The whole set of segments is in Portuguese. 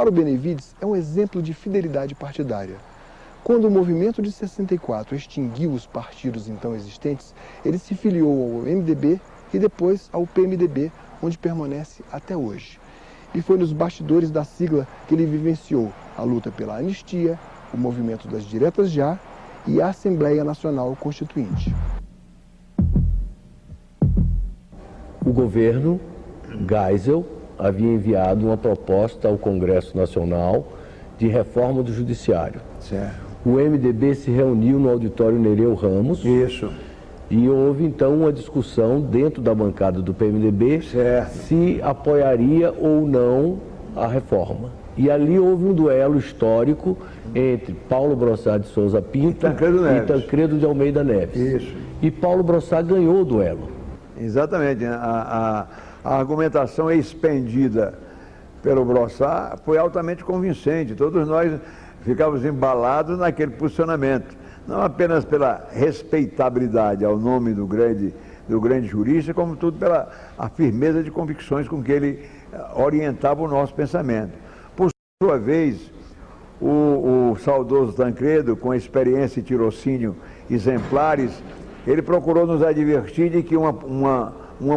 Mauro Benevides é um exemplo de fidelidade partidária. Quando o movimento de 64 extinguiu os partidos então existentes, ele se filiou ao MDB e depois ao PMDB, onde permanece até hoje. E foi nos bastidores da sigla que ele vivenciou a luta pela anistia, o movimento das diretas já e a Assembleia Nacional Constituinte. O governo Geisel havia enviado uma proposta ao Congresso Nacional de reforma do Judiciário. Certo. O MDB se reuniu no auditório Nereu Ramos. Isso. E houve então uma discussão dentro da bancada do PMDB se apoiaria ou não a reforma. E ali houve um duelo histórico entre Paulo Brossard de Souza Pinto e Tancredo de Almeida Neves. Isso. E Paulo Brossard ganhou o duelo. Exatamente. A argumentação expendida pelo Brossard foi altamente convincente. Todos nós ficávamos embalados naquele posicionamento. Não apenas pela respeitabilidade ao nome do grande jurista, como tudo pela a firmeza de convicções com que ele orientava o nosso pensamento. Por sua vez, o saudoso Tancredo, com experiência e tirocínio exemplares, ele procurou nos advertir de que uma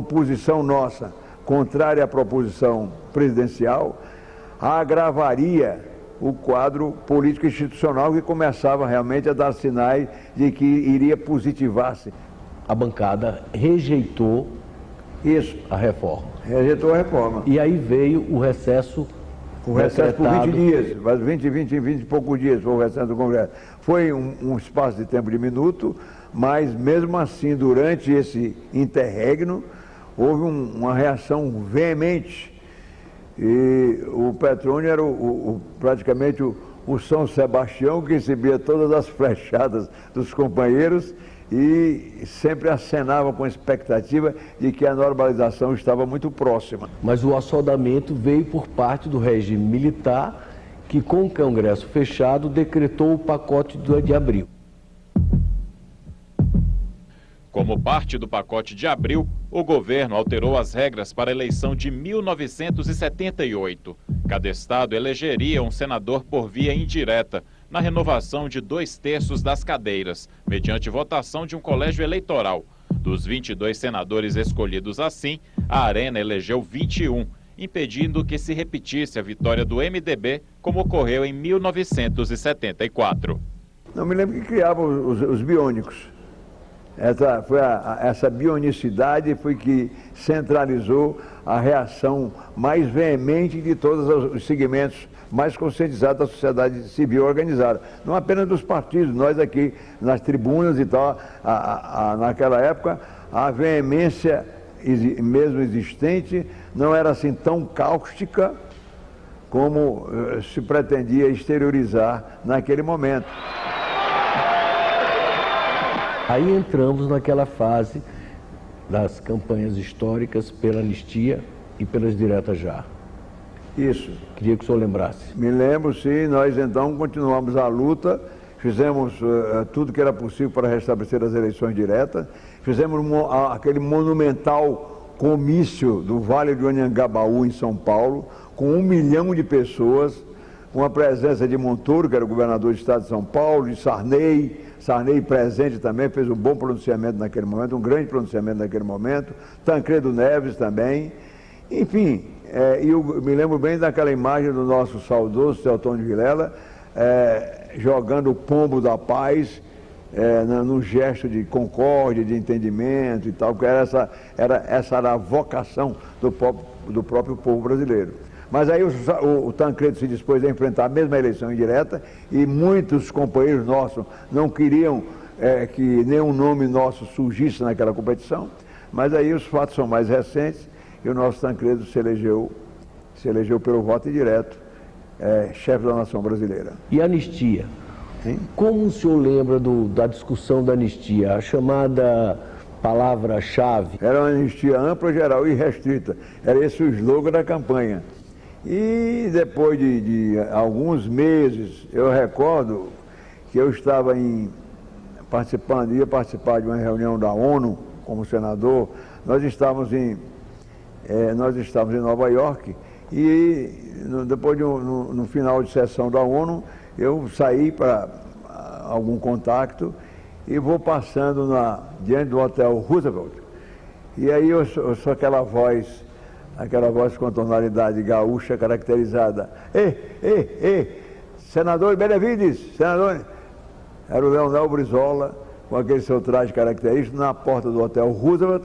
posição nossa, contrária à proposição presidencial, agravaria o quadro político institucional que começava realmente a dar sinais de que iria positivar-se. A bancada rejeitou a reforma. Rejeitou a reforma. E aí veio o recesso. O recesso por 20 dias, 20 e poucos dias foi o recesso do Congresso. Foi um espaço de tempo diminuto, mas mesmo assim, durante esse interregno, houve uma reação veemente. E o Petrônio era praticamente o São Sebastião, que recebia todas as flechadas dos companheiros e sempre acenava com a expectativa de que a normalização estava muito próxima. Mas o assodamento veio por parte do regime militar, que com o Congresso fechado decretou o pacote de abril. Como parte do pacote de abril, o governo alterou as regras para a eleição de 1978. Cada estado elegeria um senador por via indireta, na renovação de 2/3 das cadeiras, mediante votação de um colégio eleitoral. Dos 22 senadores escolhidos assim, a Arena elegeu 21, impedindo que se repetisse a vitória do MDB, como ocorreu em 1974. Não me lembro que criavam os biônicos. Essa bionicidade foi que centralizou a reação mais veemente de todos os segmentos mais conscientizados da sociedade civil organizada. Não apenas dos partidos, nós aqui nas tribunas e tal, naquela época, a veemência mesmo existente não era assim tão cáustica como se pretendia exteriorizar naquele momento. Aí entramos naquela fase das campanhas históricas pela anistia e pelas diretas já. Isso. Queria que o senhor lembrasse. Me lembro, sim. Nós então continuamos a luta, fizemos tudo que era possível para restabelecer as eleições diretas, fizemos aquele monumental comício do Vale do Anhangabaú, em São Paulo, com 1 milhão de pessoas, com a presença de Montoro, que era o governador do estado de São Paulo, de Sarney presente também, fez um bom pronunciamento naquele momento, um grande pronunciamento naquele momento, Tancredo Neves também, enfim, eu me lembro bem daquela imagem do nosso saudoso Teotônio Vilela, jogando o pombo da paz, num gesto de concórdia, de entendimento e tal, porque essa era a vocação do próprio povo brasileiro. Mas aí o Tancredo se dispôs a enfrentar a mesma eleição indireta e muitos companheiros nossos não queriam que nenhum nome nosso surgisse naquela competição, mas aí os fatos são mais recentes e o nosso Tancredo se elegeu pelo voto indireto, chefe da nação brasileira. E a anistia? Sim? Como o senhor lembra da discussão da anistia, a chamada palavra-chave? Era uma anistia ampla, geral e restrita, era esse o slogan da campanha. E depois de alguns meses, eu recordo que eu estava ia participar de uma reunião da ONU como senador. Nós estávamos em Nova York E depois, no final de sessão da ONU, eu saí para algum contato e vou passando diante do Hotel Roosevelt. E aí eu sou aquela voz com tonalidade gaúcha caracterizada. Ei, senador Benevides, senador. Era o Leonel Brizola, com aquele seu traje característico, na porta do Hotel Roosevelt,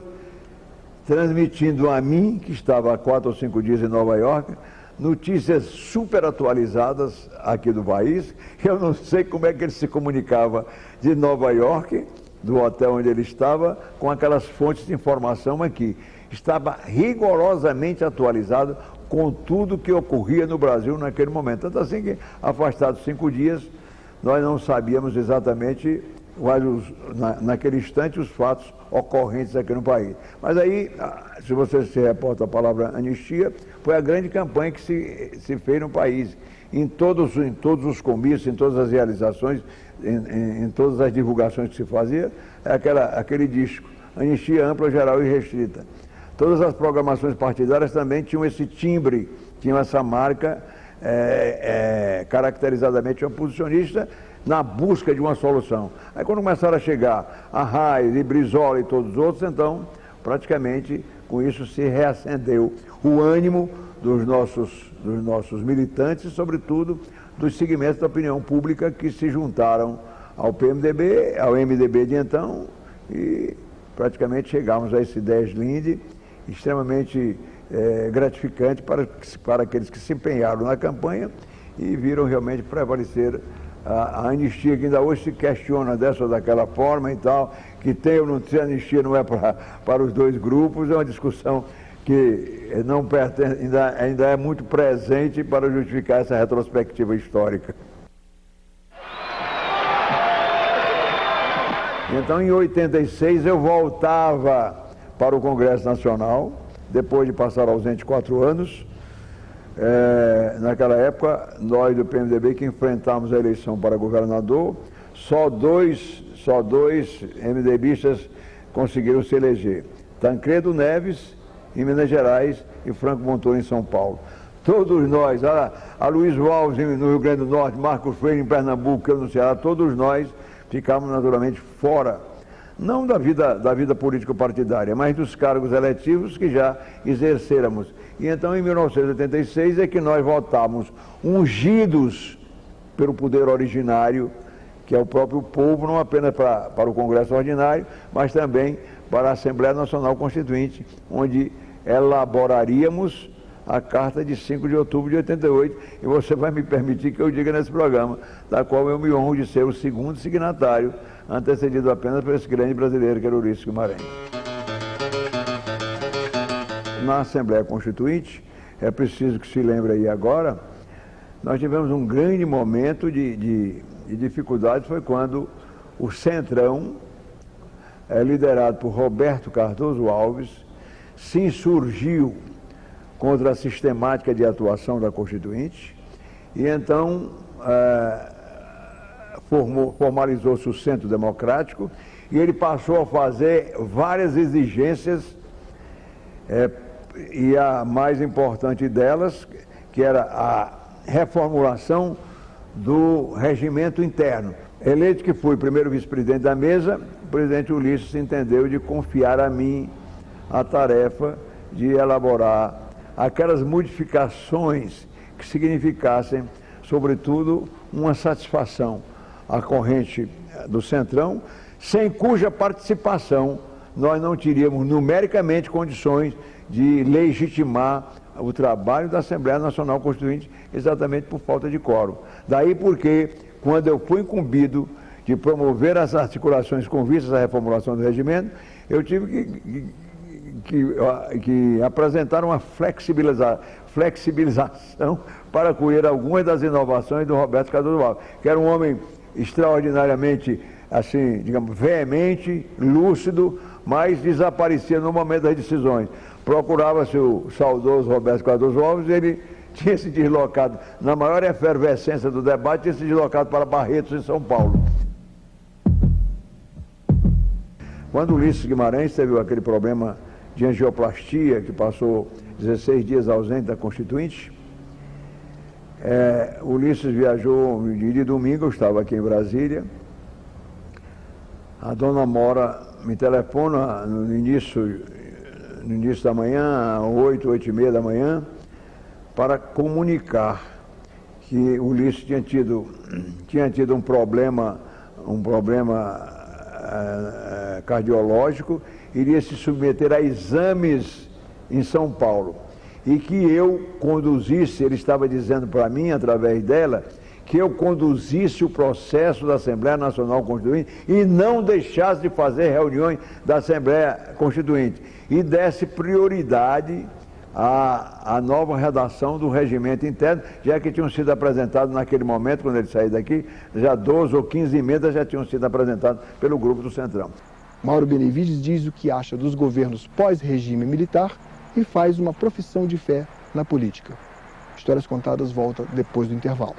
transmitindo a mim, que estava há 4 ou 5 dias em Nova York, notícias super atualizadas aqui do país. Eu não sei como é que ele se comunicava de Nova York, do hotel onde ele estava, com aquelas fontes de informação aqui. Estava rigorosamente atualizado com tudo que ocorria no Brasil naquele momento. Tanto assim que, afastados 5 dias, nós não sabíamos exatamente, naquele instante, os fatos ocorrentes aqui no país. Mas aí, se você se reporta a palavra anistia, foi a grande campanha que se fez no país. Em todos os comícios, em todas as realizações, em todas as divulgações que se fazia, aquele disco, anistia ampla, geral e restrita. Todas as programações partidárias também tinham esse timbre, tinham essa marca caracterizadamente oposicionista, na busca de uma solução. Aí quando começaram a chegar a Reis e Brizola e todos os outros, então, praticamente, com isso se reacendeu o ânimo dos nossos militantes, sobretudo dos segmentos da opinião pública que se juntaram ao PMDB, ao MDB de então, e praticamente chegamos a esse 10 Linde, extremamente gratificante para aqueles que se empenharam na campanha e viram realmente prevalecer a anistia, que ainda hoje se questiona dessa ou daquela forma e tal, que tem ou não tem anistia, não é para os dois grupos, é uma discussão que não pertence, ainda é muito presente para justificar essa retrospectiva histórica. Então, em 86, eu voltava para o Congresso Nacional, depois de passar ausente 4 anos. Naquela época, nós do PMDB que enfrentamos a eleição para governador, só dois MDBistas conseguiram se eleger. Tancredo Neves, em Minas Gerais, e Franco Montoro, em São Paulo. Todos nós, a Luiz Alves no Rio Grande do Norte, Marcos Freire em Pernambuco, eu no Ceará, todos nós ficamos naturalmente fora, não da vida político-partidária, mas dos cargos eletivos que já exercêramos. E então, em 1986, é que nós votamos ungidos pelo poder originário, que é o próprio povo, não apenas para o Congresso Ordinário, mas também para a Assembleia Nacional Constituinte, onde elaboraríamos a Carta de 5 de outubro de 88, e você vai me permitir que eu diga nesse programa, da qual eu me honro de ser o segundo signatário, antecedido apenas por esse grande brasileiro que era Ulisses Guimarães. Na Assembleia Constituinte, é preciso que se lembre aí agora, nós tivemos um grande momento de dificuldade, foi quando o Centrão, liderado por Roberto Cardoso Alves, se insurgiu contra a sistemática de atuação da Constituinte, e então formalizou-se o Centro Democrático, e ele passou a fazer várias exigências, e a mais importante delas, que era a reformulação do regimento interno. Eleito que fui primeiro vice-presidente da mesa, o presidente Ulisses entendeu de confiar a mim a tarefa de elaborar aquelas modificações que significassem, sobretudo, uma satisfação à corrente do Centrão, sem cuja participação nós não teríamos numericamente condições de legitimar o trabalho da Assembleia Nacional Constituinte, exatamente por falta de quórum. Daí porque, quando eu fui incumbido de promover as articulações com vistas à reformulação do regimento, eu tive que apresentar uma flexibilização para colher algumas das inovações do Roberto Cardoso Alves, que era um homem extraordinariamente, assim, digamos, veemente, lúcido, mas desaparecia no momento das decisões. Procurava-se o saudoso Roberto Cardoso Alves, ele tinha se deslocado, na maior efervescência do debate, tinha se deslocado para Barretos, em São Paulo. Quando Ulisses Guimarães teve aquele problema de angioplastia, que passou 16 dias ausente da Constituinte. Ulisses viajou no dia de domingo, eu estava aqui em Brasília. A dona Mora me telefona no início da manhã, 8h30 da manhã, para comunicar que Ulisses tinha tido um problema cardiológico, iria se submeter a exames em São Paulo. E que eu conduzisse, ele estava dizendo para mim, através dela, que eu conduzisse o processo da Assembleia Nacional Constituinte e não deixasse de fazer reuniões da Assembleia Constituinte e desse prioridade à nova redação do regimento interno, já que tinham sido apresentados naquele momento, quando ele saiu daqui, já 12 ou 15 emendas já tinham sido apresentadas pelo grupo do Centrão. Mauro Benevides diz o que acha dos governos pós-regime militar e faz uma profissão de fé na política. Histórias Contadas volta depois do intervalo.